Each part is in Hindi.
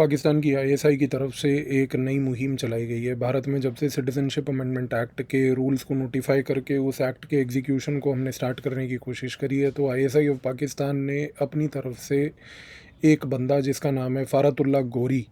पाकिस्तान की आईएसआई की तरफ से एक नई मुहिम चलाई गई है। भारत में जब से सिटीज़नशिप अमेंडमेंट एक्ट के रूल्स को नोटिफ़ाई करके उस एक्ट के एग्जीक्यूशन को हमने स्टार्ट करने की कोशिश करी है, तो आईएसआई ऑफ पाकिस्तान ने अपनी तरफ से एक बंदा जिसका नाम है फ़ारतुल्लाह गोरी,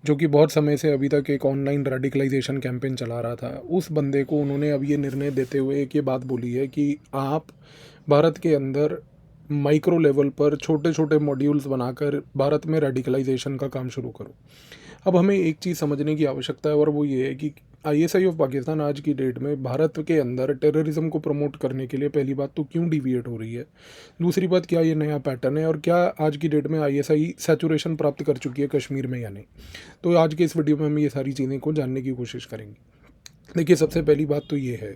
जो कि बहुत समय से अभी तक एक ऑनलाइन रेडिकलाइजेशन कैंपेन चला रहा था, उस बंदे को उन्होंने अब ये निर्णय देते हुए एक ये बात बोली है कि आप भारत के अंदर माइक्रो लेवल पर छोटे छोटे मॉड्यूल्स बनाकर भारत में रेडिकलाइजेशन का काम शुरू करो। अब हमें एक चीज़ समझने की आवश्यकता है, और वो ये है कि आईएसआई ऑफ पाकिस्तान आज की डेट में भारत के अंदर टेररिज्म को प्रमोट करने के लिए पहली बात तो क्यों डिविएट हो रही है, दूसरी बात क्या ये नया पैटर्न है, और क्या आज की डेट में आईएसआई सैचुरेशन प्राप्त कर चुकी है कश्मीर में या नहीं। तो आज के इस वीडियो में हम ये सारी चीज़ें को जानने की कोशिश करेंगे। देखिए, सबसे पहली बात तो ये है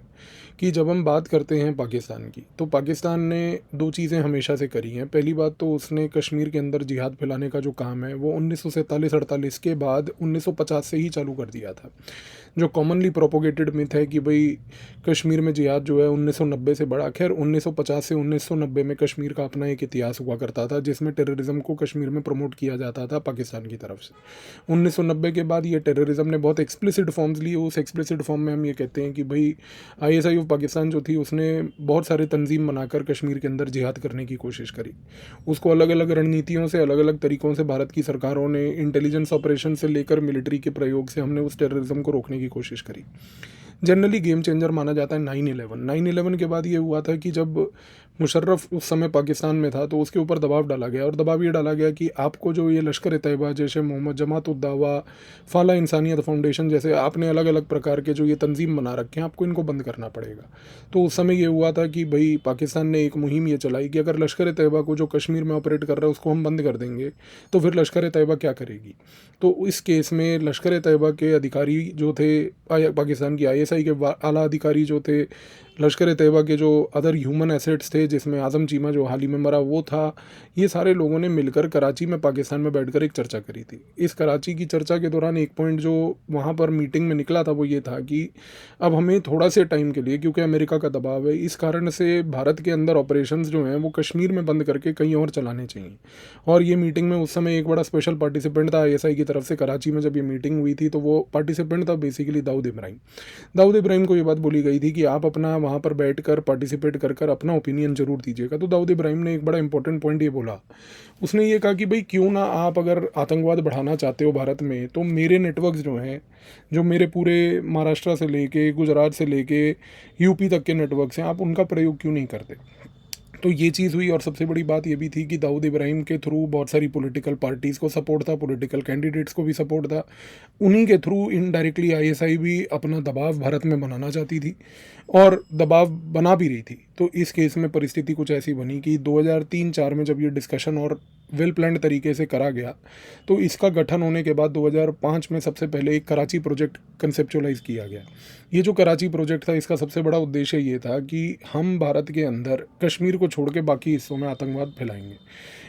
कि जब हम बात करते हैं पाकिस्तान की, तो पाकिस्तान ने दो चीज़ें हमेशा से करी हैं। पहली बात तो उसने कश्मीर के अंदर जिहाद फैलाने का जो काम है वो 1947-48 के बाद 1950 से ही चालू कर दिया था। जो कॉमनली प्रोपोगेटेड मिथ है कि भाई कश्मीर में जिहाद जो है 1990 से बड़ा, खैर 1950 से 1990 में कश्मीर का अपना एक इतिहास हुआ करता था जिसमें टेररिज्म को कश्मीर में प्रमोट किया जाता था पाकिस्तान की तरफ से। 1990 के बाद ये टेररिज्म ने बहुत एक्सप्लिसिट फॉर्म्स लिए। उस एक्सप्लिसिट फॉर्म में हम ये कहते हैं कि भाई आईएसआई ऑफ पाकिस्तान जो थी उसने बहुत सारे तंजीम बनाकर कश्मीर के अंदर जिहाद करने की कोशिश करी। उसको अलग अलग रणनीतियों से, अलग अलग तरीक़ों से भारत की सरकारों ने इंटेलिजेंस ऑपरेशन से लेकर मिलिट्री के प्रयोग से हमने उस टेररिज्म को रोकने की कोशिश करी। जनरली गेम चेंजर माना जाता है 9/11। 9/11 के बाद ये हुआ था कि जब मुशर्रफ उस समय पाकिस्तान में था तो उसके ऊपर दबाव डाला गया, और दबाव ये डाला गया कि आपको जो ये लश्कर ए तैयबा, जैसे मोहम्मद जमात उद दावा, फाला इंसानियत फाउंडेशन जैसे आपने अलग अलग प्रकार के जो ये तंजीम बना रखे हैं, आपको इनको बंद करना पड़ेगा। तो उस समय ये हुआ था कि भाई पाकिस्तान ने एक मुहिम ये चलाई कि अगर लश्कर ए तैयबा को जो कश्मीर में ऑपरेट कर रहा है उसको हम बंद कर देंगे तो फिर लश्कर ए तैयबा क्या करेगी। तो इस केस में लश्कर ए तैयबा के अधिकारी जो थे, पाकिस्तान की आईएसआई के आला अधिकारी जो थे, लश्कर ए तैयबा के जो अदर ह्यूमन एसेट्स थे जिसमें आज़म चीमा जो हाल ही में मरा वो था, ये सारे लोगों ने मिलकर कराची में पाकिस्तान में बैठकर एक चर्चा करी थी। इस कराची की चर्चा के दौरान एक पॉइंट जो वहाँ पर मीटिंग में निकला था वो ये था कि अब हमें थोड़ा से टाइम के लिए, क्योंकि अमेरिका का दबाव है, इस कारण से भारत के अंदर ऑपरेशंस जो हैं वो कश्मीर में बंद करके कहीं और चलाने चाहिए। और ये मीटिंग में उस समय एक बड़ा स्पेशल पार्टिसिपेंट था आईएसआई की तरफ से। कराची में जब ये मीटिंग हुई थी तो वो पार्टिसिपेंट था बेसिकली दाऊद इब्राहिम। दाऊद इब्राहिम को ये बात बोली गई थी कि आप अपना वहाँ पर बैठ कर पार्टिसिपेट कर कर अपना ओपिनियन जरूर दीजिएगा। तो दाऊद इब्राहिम ने एक बड़ा इंपॉर्टेंट पॉइंट ये बोला, उसने ये कहा कि भाई क्यों ना आप अगर आतंकवाद बढ़ाना चाहते हो भारत में, तो मेरे नेटवर्क्स जो हैं, जो मेरे पूरे महाराष्ट्र से लेके गुजरात से लेके यूपी तक के नेटवर्क्स हैं, आप उनका प्रयोग क्यों नहीं करते। तो ये चीज़ हुई। और सबसे बड़ी बात ये भी थी कि दाऊद इब्राहिम के थ्रू बहुत सारी पॉलिटिकल पार्टीज़ को सपोर्ट था, पॉलिटिकल कैंडिडेट्स को भी सपोर्ट था। उन्हीं के थ्रू इनडायरेक्टली आईएसआई भी अपना दबाव भारत में बनाना चाहती थी और दबाव बना भी रही थी। तो इस केस में परिस्थिति कुछ ऐसी बनी कि 2003-4 में जब ये डिस्कशन और वेल प्लान्ड तरीके से करा गया, तो इसका गठन होने के बाद 2005 में सबसे पहले एक कराची प्रोजेक्ट कंसेप्चुअलाइज किया गया। ये जो कराची प्रोजेक्ट था, इसका सबसे बड़ा उद्देश्य ये था कि हम भारत के अंदर कश्मीर को छोड़ के बाकी हिस्सों में आतंकवाद फैलाएंगे।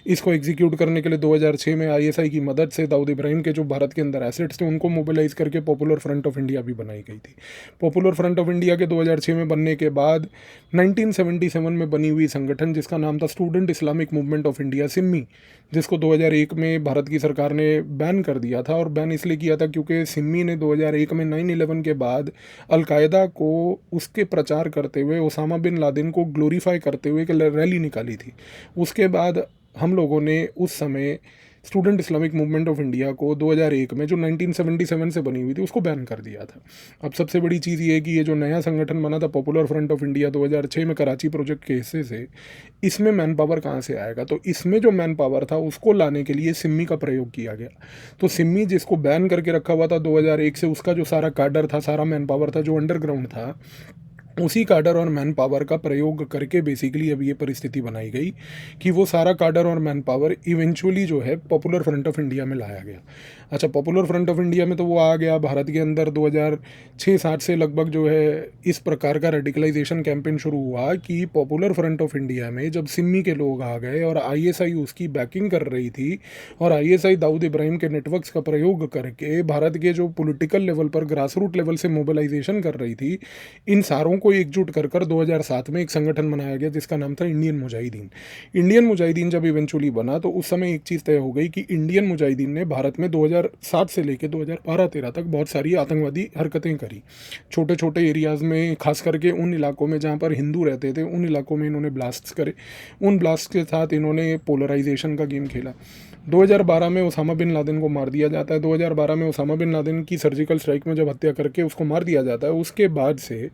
इसको एग्जीक्यूट करने के लिए 2006 में आईएसआई की मदद से दाऊद इब्राहिम के जो भारत के अंदर एसेट्स थे उनको मोबिलाइज करके पॉपुलर फ्रंट ऑफ इंडिया भी बनाई गई थी। पॉपुलर फ्रंट ऑफ इंडिया के 2006 में बनने के बाद 1977 में बनी हुई संगठन जिसका नाम था student Islamic movement of India, Simmi, जिसको 2001 में भारत की सरकार ने बैन कर दिया था। और बैन इसलिए किया था क्योंकि सिम्मी ने 2001 में 9/11 के बाद अलकायदा को उसके प्रचार करते हुए, ओसामा बिन लादेन को ग्लोरीफाई करते हुए एक रैली निकाली थी। उसके बाद हम लोगों ने उस समय student Islamic movement of India को 2001 में, जो 1977 से बनी हुई थी, उसको बैन कर दिया था। अब सबसे बड़ी चीज़ ये है कि ये जो नया संगठन बना था पॉपुलर फ्रंट ऑफ इंडिया 2006 में कराची प्रोजेक्ट के हिस्से से, इसमें मैन पावर कहाँ से आएगा। तो इसमें जो मैन पावर था उसको लाने के लिए सिम्मी का प्रयोग किया गया। तो सिम्मी जिसको बैन करके रखा हुआ था 2001 से, उसका जो सारा काडर था, सारा मैन पावर था, जो अंडरग्राउंड था, उसी काडर और मैन पावर का प्रयोग करके बेसिकली अब ये परिस्थिति बनाई गई कि वो सारा काडर और मैन पावर इवेंचुअली जो है पॉपुलर फ्रंट ऑफ इंडिया में लाया गया। अच्छा, पॉपुलर फ्रंट ऑफ इंडिया में तो वो आ गया भारत के अंदर 2006-7 से लगभग जो है इस प्रकार का रेडिकलाइजेशन कैंपेन शुरू हुआ कि पॉपुलर फ्रंट ऑफ इंडिया में जब सिम्मी के लोग आ गए और आईएसआई उसकी बैकिंग कर रही थी, और आईएसआई दाऊद इब्राहिम के नेटवर्क्स का प्रयोग करके भारत के जो पॉलिटिकल लेवल पर ग्रास रूट लेवल से मोबिलाइजेशन कर रही थी, इन सारों को सबको एकजुट कर कर 2007 में एक संगठन बनाया गया जिसका नाम था इंडियन मुजाहिदीन। इंडियन मुजाहिदीन जब इवेंचुअली बना तो उस समय एक चीज़ तय हो गई कि इंडियन मुजाहिदीन ने भारत में 2007 से लेकर 2012-13 तक बहुत सारी आतंकवादी हरकतें करी। छोटे छोटे एरियाज़ में, खास करके उन इलाकों में जहाँ पर हिंदू रहते थे, उन इलाकों में इन्होंने ब्लास्ट्स करे। उन ब्लास्ट के साथ इन्होंने पोलराइजेशन का गेम खेला। 2012 में ओसामा बिन लादेन को मार दिया जाता है। 2012 में ओसामा बिन लादेन की सर्जिकल स्ट्राइक में जब हत्या करके उसको मार दिया जाता है, उसके बाद से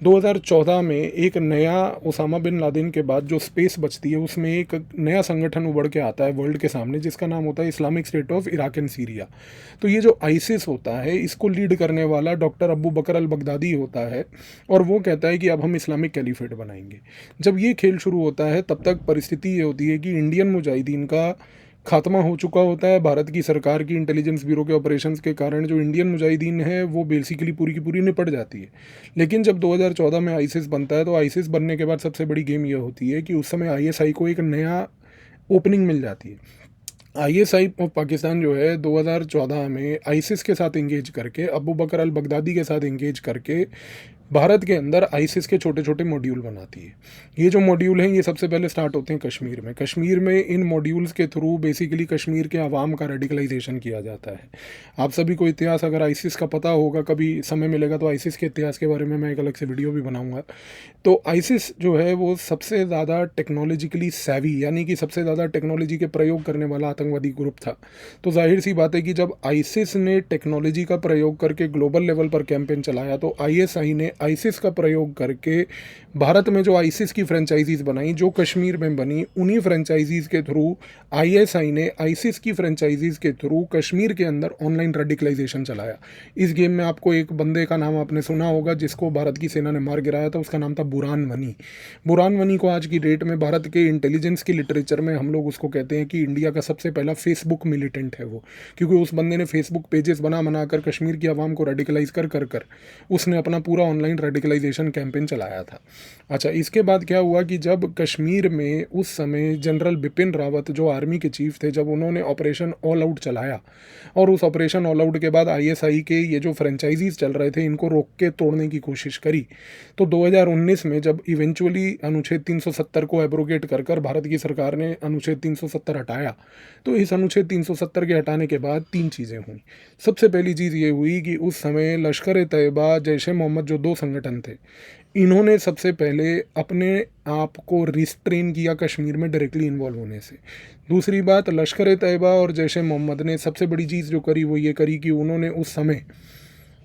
2014 में एक नया, ओसामा बिन लादेन के बाद जो स्पेस बचती है उसमें एक नया संगठन उभर के आता है वर्ल्ड के सामने, जिसका नाम होता है Islamic state of Iraq and Syria. तो ये जो आईसिस होता है, इसको लीड करने वाला डॉक्टर अबू बकर अल बगदादी होता है, और वो कहता है कि अब हम इस्लामिक कैलिफेट बनाएंगे। जब ये खेल शुरू होता है तब तक परिस्थिति ये होती है कि इंडियन मुजाहिदीन का खात्मा हो चुका होता है। भारत की सरकार की इंटेलिजेंस ब्यूरो के ऑपरेशंस के कारण जो इंडियन मुजाहिदीन है वो बेसिकली पूरी की पूरी निपट जाती है। लेकिन जब 2014 में आईसिस बनता है तो आईसिस बनने के बाद सबसे बड़ी गेम ये होती है कि उस समय आईएसआई को एक नया ओपनिंग मिल जाती है। आईएसआई ऑफ पाकिस्तान जो है 2014 में आईसिस के साथ इंगेज करके, अबू बकर अल बगदादी के साथ इंगेज करके भारत के अंदर आईसिस के छोटे छोटे मॉड्यूल बनाती है। ये जो मॉड्यूल हैं ये सबसे पहले स्टार्ट होते हैं कश्मीर में। कश्मीर में इन मॉड्यूल्स के थ्रू बेसिकली कश्मीर के आवाम का रेडिकलाइजेशन किया जाता है। आप सभी को इतिहास अगर आईसिस का पता होगा, कभी समय मिलेगा तो आईसिस के इतिहास के बारे में मैं एक अलग से वीडियो भी बनाऊंगा। तो आईसिस जो है वो सबसे ज़्यादा टेक्नोलॉजिकली सैवी, यानी कि सबसे ज़्यादा टेक्नोलॉजी के प्रयोग करने वाला आतंकवादी ग्रुप था। तो जाहिर सी बात है कि जब आईसिस ने टेक्नोलॉजी का प्रयोग करके ग्लोबल लेवल पर कैंपेन चलाया तो आईएसआई ने आईसिस का प्रयोग करके भारत में जो आईसिस की फ्रेंचाइजीज़ बनाई, जो कश्मीर में बनी, उन्हीं फ्रेंचाइजीज़ के थ्रू आईएसआई ने आईसिस की फ्रेंचाइजीज़ के थ्रू कश्मीर के अंदर ऑनलाइन रेडिकलाइजेशन चलाया। इस गेम में आपको एक बंदे का नाम आपने सुना होगा जिसको भारत की सेना ने मार गिराया था, उसका नाम था बुरहान वानी। बुरहान वानी को आज की डेट में भारत के इंटेलिजेंस की लिटरेचर में हम लोग उसको कहते हैं कि इंडिया का सबसे पहला फेसबुक मिलिटेंट है वो, क्योंकि उस बंदे ने फेसबुक पेजेस बनाकर कश्मीर की आवाम को रेडिकलाइज कर उसने अपना पूरा ऑनलाइन रेडिकलाइजेशन कैंपेन चलाया था। अच्छा, इसके बाद क्या हुआ कि जब कश्मीर में उस समय जनरल बिपिन रावत जो आर्मी के चीफ थे, जब उन्होंने ऑपरेशन ऑल आउट चलाया और उस ऑपरेशन ऑल आउट के बाद आईएसआई के ये जो फ्रेंचाइजीज चल रहे थे इनको रोक के तोड़ने की कोशिश करी, तो 2019 में जब इवेंचुअली अनुच्छेद 370 को एब्रोगेट कर भारत की सरकार ने अनुच्छेद 370 हटाया, तो इस अनुच्छेद 370 के हटाने के बाद तीन चीज़ें हुई। सबसे पहली चीज़ ये हुई कि उस समय लश्कर ए तैयबा, जैश ए मोहम्मद जो दो संगठन थे, इन्होंने सबसे पहले अपने आप को रिस्ट्रेन किया कश्मीर में डायरेक्टली इन्वॉल्व होने से। दूसरी बात, लश्कर ए तैयबा और जैश ए मोहम्मद ने सबसे बड़ी चीज़ जो करी वो ये करी कि उन्होंने उस समय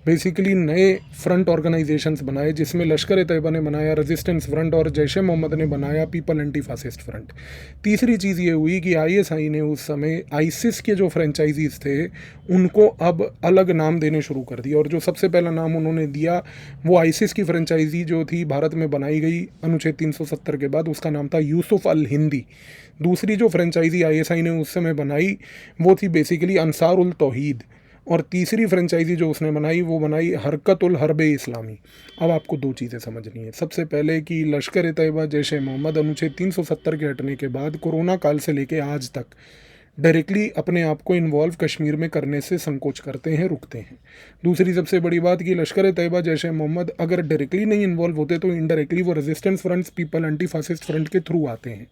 बेसिकली नए फ्रंट ऑर्गेनाइजेशंस बनाए, जिसमें लश्कर ए तैयबा ने बनाया रेजिस्टेंस फ्रंट और जैश ए मोहम्मद ने बनाया पीपल एंटी फासिस्ट फ्रंट। तीसरी चीज़ ये हुई कि आईएसआई ने उस समय आईसिस के जो फ्रेंचाइजीज थे उनको अब अलग नाम देने शुरू कर दिया, और जो सबसे पहला नाम उन्होंने दिया वो आईसिस की फ्रेंचाइजी जो थी भारत में बनाई गई अनुच्छेद 370 के बाद, उसका नाम था यूसुफ अल हिंदी। दूसरी जो फ्रेंचाइजी आईएसआई ने उस समय बनाई वो थी बेसिकली अंसार उल तौहीद, और तीसरी फ्रेंचाइजी जो उसने बनाई वो बनाई हरकत उल हर्ब इस्लामी। अब आपको दो चीज़ें समझनी है। सबसे पहले कि लश्कर ए तैयबा, जैश ए मोहम्मद अनुच्छेद 370 के हटने के बाद कोरोना काल से लेके आज तक डायरेक्टली अपने आप को इन्वॉल्व कश्मीर में करने से संकोच करते हैं, रुकते हैं। दूसरी सबसे बड़ी बात कि लश्कर ए तैयबा, जैश ए मोहम्मद अगर डायरेक्टली नहीं इन्वॉल्व होते तो इनडायरेक्टली वो resistance fronts people anti fascist front के थ्रू आते हैं।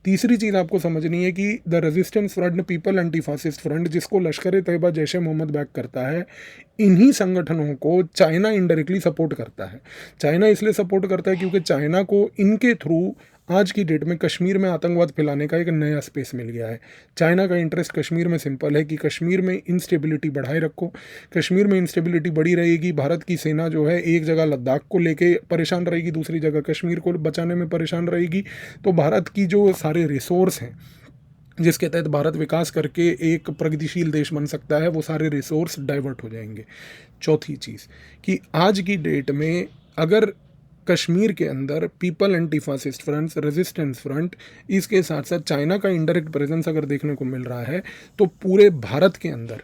तीसरी चीज़ आपको समझनी है कि the resistance front people anti fascist front, जिसको लश्कर ए तैयबा, जैश ए मोहम्मद बैक करता है, इन्हीं संगठनों को चाइना इनडायरेक्टली सपोर्ट करता है। चाइना इसलिए सपोर्ट करता है क्योंकि चाइना को इनके थ्रू आज की डेट में कश्मीर में आतंकवाद फैलाने का एक नया स्पेस मिल गया है। चाइना का इंटरेस्ट कश्मीर में सिंपल है कि कश्मीर में इंस्टेबिलिटी बढ़ाए रखो। कश्मीर में इंस्टेबिलिटी बढ़ी रहेगी, भारत की सेना जो है एक जगह लद्दाख को लेके परेशान रहेगी, दूसरी जगह कश्मीर को बचाने में परेशान रहेगी, तो भारत की जो सारे रिसोर्स हैं जिसके तहत भारत विकास करके एक प्रगतिशील देश बन सकता है, वो सारे रिसोर्स डाइवर्ट हो जाएंगे। चौथी चीज़ कि आज की डेट में अगर कश्मीर के अंदर people anti fascist fronts, resistance front, इसके साथ साथ चाइना का इनडायरेक्ट प्रेजेंस अगर देखने को मिल रहा है, तो पूरे भारत के अंदर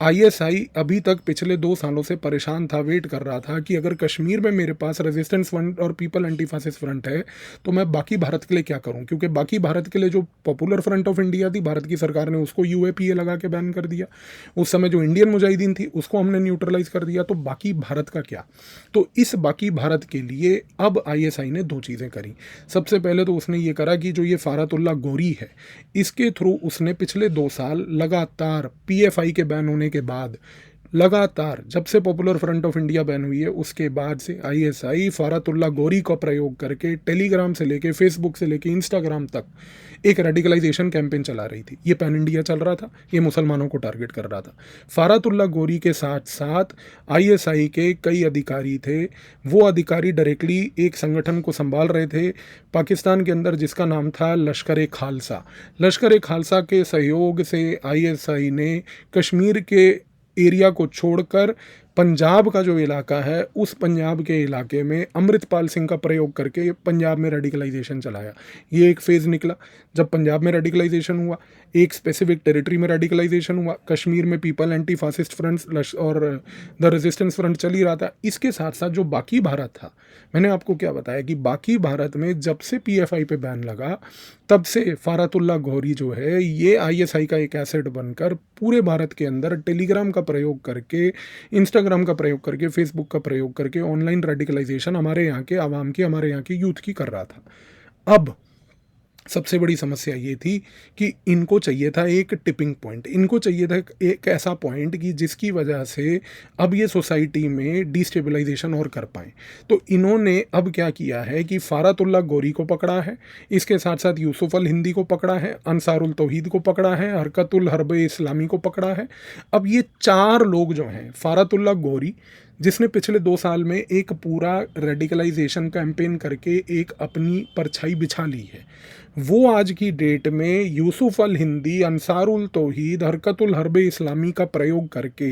आईएसआई अभी तक पिछले 2 सालों से परेशान था, वेट कर रहा था कि अगर कश्मीर में मेरे पास रेजिस्टेंस फ्रंट और पीपल एंटी फासिस्ट फ्रंट है, तो मैं बाकी भारत के लिए क्या करूं? क्योंकि बाकी भारत के लिए जो पॉपुलर फ्रंट ऑफ इंडिया थी, भारत की सरकार ने उसको यूएपीए लगा के बैन कर दिया। उस समय जो इंडियन मुजाहिदीन थी, उसको हमने न्यूट्रलाइज कर दिया। तो बाकी भारत का क्या? तो इस बाकी भारत के लिए अब आईएसआई ने 2 चीज़ें करी। सबसे पहले तो उसने ये करा कि जो ये फारतुल्ला गोरी है, इसके थ्रू उसने पिछले 2 साल लगातार पीएफआई के बैन होने के बाद लगातार, जब से popular front of India ban हुई है उसके बाद से आईएसआई फारतुल्ला गोरी का प्रयोग करके टेलीग्राम से लेके फेसबुक से लेके इंस्टाग्राम तक एक रेडिकलाइजेशन कैंपेन चला रही थी। ये पैन इंडिया चल रहा था, ये मुसलमानों को टारगेट कर रहा था। फारतुल्ला गोरी के साथ साथ आईएसआई के कई अधिकारी थे। वो अधिकारी डायरेक्टली एक संगठन को संभाल रहे थे पाकिस्तान के अंदर, जिसका नाम था लश्कर ए खालसा। लश्कर ए खालसा के सहयोग से आईएसआई ने कश्मीर के एरिया को छोड़कर पंजाब का जो इलाका है, उस पंजाब के इलाके में अमृतपाल सिंह का प्रयोग करके पंजाब में रेडिकलाइजेशन चलाया। ये एक फेज़ निकला। जब पंजाब में रेडिकलाइजेशन हुआ, एक स्पेसिफिक टेरिटरी में रेडिकलाइजेशन हुआ, कश्मीर में पीपल एंटी फासिस्ट फ्रंट और द रेजिस्टेंस फ्रंट चल ही रहा था। इसके साथ साथ जो बाकी भारत था, मैंने आपको क्या बताया कि बाकी भारत में जब से पीएफआई पे बैन लगा, तब से फारतुल्ला गोरी जो है, ये आईएसआई का एक एसेट बनकर पूरे भारत के अंदर टेलीग्राम का प्रयोग करके, इंस्टाग्राम का प्रयोग करके, फेसबुक का प्रयोग करके ऑनलाइन रेडिकलाइजेशन हमारे यहाँ के आवाम की, हमारे यहाँ के यूथ की कर रहा था। अब सबसे बड़ी समस्या ये थी कि इनको चाहिए था एक टिपिंग पॉइंट, इनको चाहिए था एक ऐसा पॉइंट कि जिसकी वजह से अब ये सोसाइटी में डिस्टेबलाइजेशन और कर पाएँ। तो इन्होंने अब क्या किया है कि फारतुल्ला गोरी को पकड़ा है, इसके साथ साथ यूसुफ अल हिंदी को पकड़ा है, अंसारुल तौहीद को पकड़ा है, हरकतुल हर्ब इस्लामी को पकड़ा है। अब ये 4 लोग जो हैं, फारतुल्ला गोरी जिसने पिछले 2 साल में एक पूरा रेडिकलाइजेशन कैंपेन करके एक अपनी परछाई बिछा ली है, वो आज की डेट में यूसुफ अल हिंदी, अंसारुल तौहीद, हरकतुल हर्ब इस्लामी का प्रयोग करके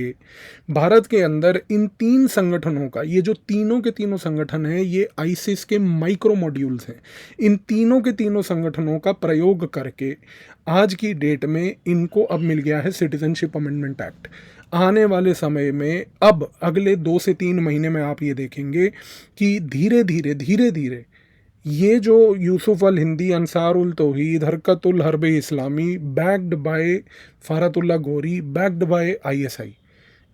भारत के अंदर इन 3 संगठनों का, ये जो तीनों के तीनों संगठन हैं, ये आईसिस के माइक्रो मॉड्यूल्स हैं। इन तीनों के तीनों संगठनों का प्रयोग करके आज की डेट में इनको अब मिल गया है सिटीजनशिप अमेंडमेंट एक्ट। आने वाले समय में अब अगले 2 से 3 महीने में आप ये देखेंगे कि धीरे धीरे ये जो यूसुफ अल Hindi, Ansarul Tauhid, Harkatul Harb Islami, backed by Faratullah Ghori, backed bye ISI,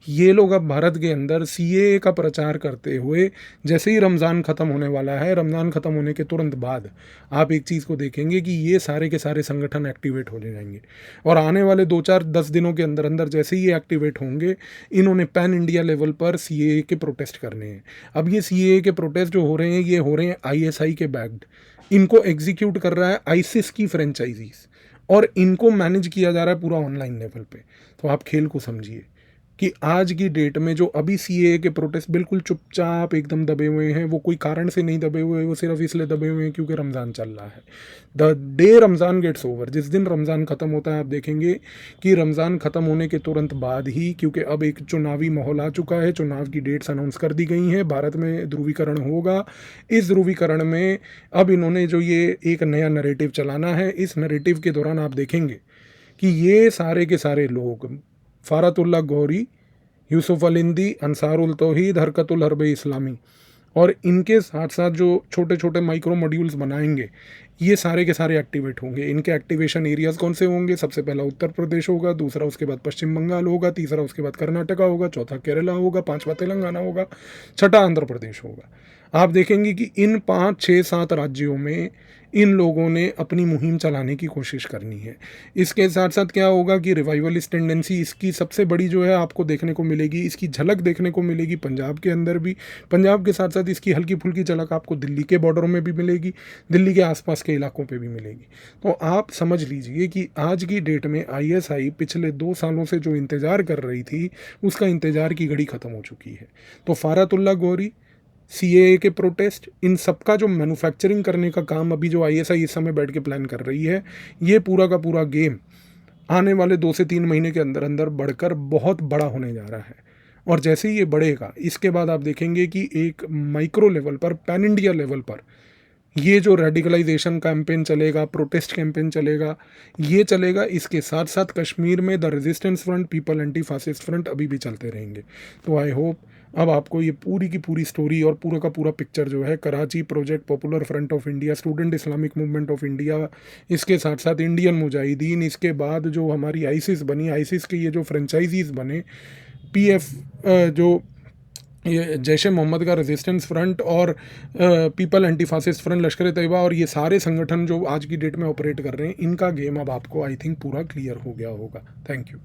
ये लोग अब भारत के अंदर सीएए का प्रचार करते हुए, जैसे ही रमज़ान ख़त्म होने वाला है, रमज़ान ख़त्म होने के तुरंत बाद आप एक चीज़ को देखेंगे कि ये सारे के सारे संगठन एक्टिवेट हो जाएंगे। और आने वाले 2-4-10 दिनों के अंदर अंदर जैसे ही ये एक्टिवेट होंगे, इन्होंने पैन इंडिया लेवल पर सीएए के प्रोटेस्ट करने हैं। अब ये सीएए के प्रोटेस्ट जो हो रहे हैं, ये हो रहे हैं आईएसआई के बैक्ड। इनको एग्जीक्यूट कर रहा है आईसिस की फ्रेंचाइजीज, और इनको मैनेज किया जा रहा है पूरा ऑनलाइन लेवल पे। तो आप खेल को समझिए कि आज की डेट में जो अभी सीएए के प्रोटेस्ट बिल्कुल चुपचाप एकदम दबे हुए हैं, वो कोई कारण से नहीं दबे हुए, वो सिर्फ इसलिए दबे हुए हैं क्योंकि रमज़ान चल रहा है। The day Ramzan gets over, जिस दिन रमज़ान ख़त्म होता है, आप देखेंगे कि रमज़ान ख़त्म होने के तुरंत बाद ही, क्योंकि अब एक चुनावी माहौल आ चुका है, चुनाव की डेट्स अनाउंस कर दी गई हैं, भारत में ध्रुवीकरण होगा। इस ध्रुवीकरण में अब इन्होंने जो ये एक नया नैरेटिव चलाना है, इस नैरेटिव के दौरान आप देखेंगे कि ये सारे के सारे लोग, फारतुल्ला गोरी, यूसुफ अल हिंदी, अंसारुल तौहीद, हरकतुल हर्ब इस्लामी, और इनके साथ साथ जो छोटे छोटे माइक्रो मॉड्यूल्स बनाएंगे, ये सारे के सारे एक्टिवेट होंगे। इनके एक्टिवेशन एरियाज़ कौन से होंगे? सबसे पहला उत्तर प्रदेश होगा, दूसरा उसके बाद पश्चिम बंगाल होगा, तीसरा उसके बाद कर्नाटका होगा, चौथा केरला होगा, 5वां तेलंगाना होगा, छठा आंध्र प्रदेश होगा। आप देखेंगे कि इन 5, 6, 7 राज्यों में इन लोगों ने अपनी मुहिम चलाने की कोशिश करनी है। इसके साथ साथ क्या होगा कि रिवाइवलिस्ट टेंडेंसी इसकी सबसे बड़ी जो है आपको देखने को मिलेगी, इसकी झलक देखने को मिलेगी पंजाब के अंदर भी। पंजाब के साथ साथ इसकी हल्की फुल्की झलक आपको दिल्ली के बॉर्डरों में भी मिलेगी, दिल्ली के आसपास के इलाकों पे भी मिलेगी। तो आप समझ लीजिए कि आज की डेट में आईएसआई पिछले 2 सालों से जो इंतज़ार कर रही थी, उसका इंतज़ार की घड़ी ख़त्म हो चुकी है। तो फारतुल्ला गोरी, सीएए के प्रोटेस्ट, इन सब का जो मैन्युफैक्चरिंग करने का काम अभी जो आईएसआई इस समय बैठ के प्लान कर रही है, ये पूरा का पूरा गेम आने वाले 2 से 3 महीने के अंदर अंदर बढ़कर बहुत बड़ा होने जा रहा है। और जैसे ही ये बढ़ेगा, इसके बाद आप देखेंगे कि एक माइक्रो लेवल पर, पैन इंडिया लेवल पर ये जो रेडिकलाइजेशन कैंपेन चलेगा, प्रोटेस्ट कैंपेन चलेगा, ये चलेगा। इसके साथ साथ कश्मीर में the resistance front, people anti fascist front अभी भी चलते रहेंगे। तो आई होप अब आपको ये पूरी की पूरी स्टोरी और पूरा का पूरा पिक्चर जो है, Karachi project, popular front of India, student Islamic movement of India, इसके साथ साथ इंडियन मुजाहिदीन, इसके बाद जो हमारी आईसिस बनी, आईसिस के ये जो फ्रेंचाइजीज बने, पीएफ, जो ये जैश ए मोहम्मद का रेजिस्टेंस फ्रंट और पीपल एंटी फासिस्ट फ्रंट, लश्कर तैयबा, और ये सारे संगठन जो आज की डेट में ऑपरेट कर रहे हैं, इनका गेम अब आपको आई थिंक पूरा क्लियर हो गया होगा। Thank you.